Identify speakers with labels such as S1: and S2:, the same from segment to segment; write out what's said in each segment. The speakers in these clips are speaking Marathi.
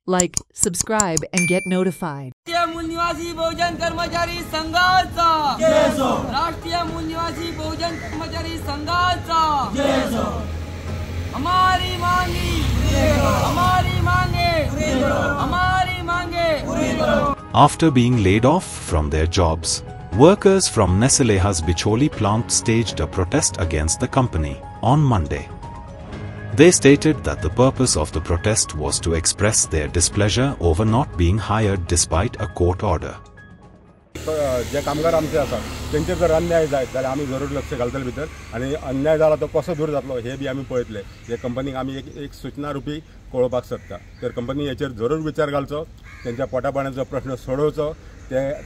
S1: Like, subscribe, and get notified.
S2: राष्ट्रीय मूलनिवासी बहुजन कर्मचारी संघाचा राष्ट्रीय मूलनिवासी बहुजन कर्मचारी संघाचा हमारी मांगे हमारी मांगे हमारी मांगे।
S3: After being laid off from their jobs, workers from Nestlè's Bicholi plant staged a protest against the company on Monday. They stated that the purpose of the protest was to express their displeasure over not being hired despite a court order.
S4: जे कामगार आमचे असतात त्यांचे जर अन्याय जायत जाल्यार आमी जरूर लक्ष घालतले भितर आणि अन्याय जाला तो कसो दूर जातलो हे बी आमी पळयतले। हे कंपनीक आमी एक सूचना रुपी कळोवपाक सोदता तर कंपनी हेचेर जरूर विचार घालचो, त्यांच्या पोटापाण्याचो प्रश्न सोडोवचो,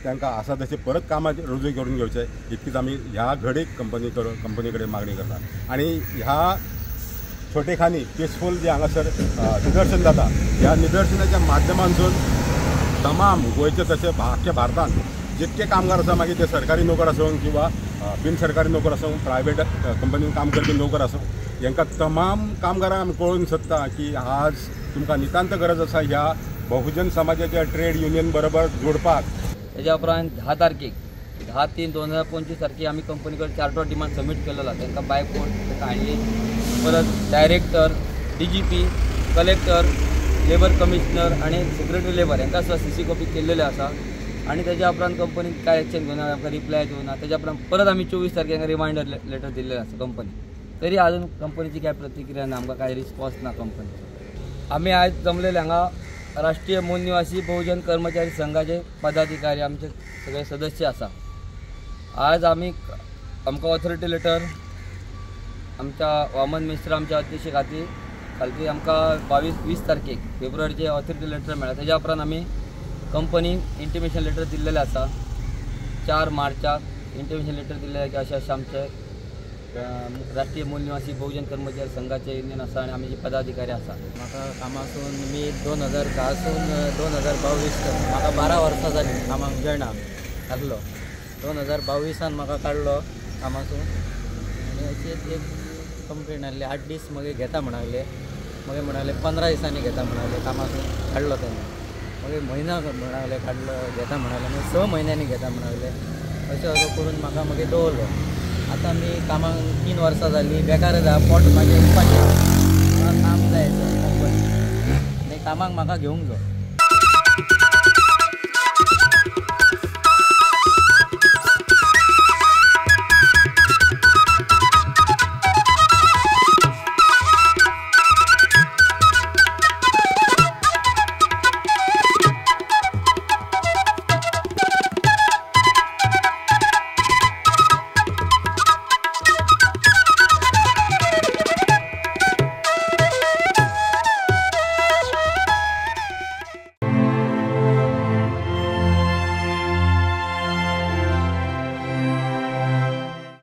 S4: तांकां आसा तशें परत कामार रुजू करून घेवचें इतकीच आमी ह्या घडीक कंपनी कडेन मागणी करता। आणि ह्या छोटेखानी पीसफूल जे हांगासर निदर्शन जाता ह्या निदर्शनाच्या माध्यमांतून तमाम गोंयचे तशें आख्ख्या भारतांत जितके कामगार आसा मागीर ते सरकारी नोकर आसूं किंवा बिन सरकारी नोकर आसूं प्रायवेट कंपनीन काम करपी नोकर आसूं हांकां तमाम कामगारांक आमी कळोवन सोदता की आज तुमकां नितांत गरज आसा ह्या बहुजन समाजाच्या ट्रेड युनियन बरोबर जोडपाक।
S2: त्याच्या उपरांत 10 तारखेक 10/3/2025 तारखेक आमी कंपनी कडेन चार्टर डिमांड सबमीट केलेला। तांकां बाय कोर्ट हाडली, परत director, DGP, collector, labour commissioner आणि सेक्रेटरी लेबर हांकां सुद्दां CC कॉपी केल्लेले आसा। आणि त्याच्या उपरांत कंपनीन काय एक्शन घेवना, आमकां रिप्लाय दिवना। त्याच्या उपरांत परत आमी 24 तारखेक रिमाइंडर लेटर दिल्लें आसा कंपनी, तरी अजून कंपनीची काय प्रतिक्रिया ना, आमकां काय रिस्पॉन्स ना कंपनी। आमी आज जमलेले हांगा राष्ट्रीय मूलनिवासी बहुजन कर्मचारी संघाचे पदाधिकारी आमचे सगळे सदस्य आसा। आज आमकां ऑथॉरिटी लेटर आमच्या वामन मिश्रा आमच्या अध्यक्ष खातीर आमकां 22-20 तारखेक फेब्रुवारीचे ऑथॉरिटी लेटर मेळ्ळा। त्याच्या उपरांत आमी कंपनीक इंटिमेशन लेटर दिल्लेले आसा। 4 मार्चाक इंटिमेशन लेटर दिल्लें की अशें आमचे राष्ट्रीय मूलनिवासी बहुजन कर्मचारी संघाचे युनियन आसा आणि आमचे पदाधिकारी आसा।
S5: म्हाका कामासून मी 2010 सून 2022 म्हाका 12 वर्सां जालीं कामाक जॉयन जाल्लो। 2022 म्हाका काडलो कामासून आनी अशीच एक कंप्लेन आसली 8 दीस मागीर घेता म्हणाले, मागीर म्हणाले 15 दिसांनी घेता म्हणाले कामासून काडलो तेन्ना, मागीर म्हयनो म्हणाले काडलो घेता म्हणाले, मागीर 6 म्हयन्यांनी घेता म्हणाले। अशें करून म्हाका मागीर दवरलो। आतां मी कामाक 3 वर्सां जालीं बेकार आसा, पोट म्हाजें म्हाका काम जाय कंपनी आनी कामाक म्हाका घेवंक जाय।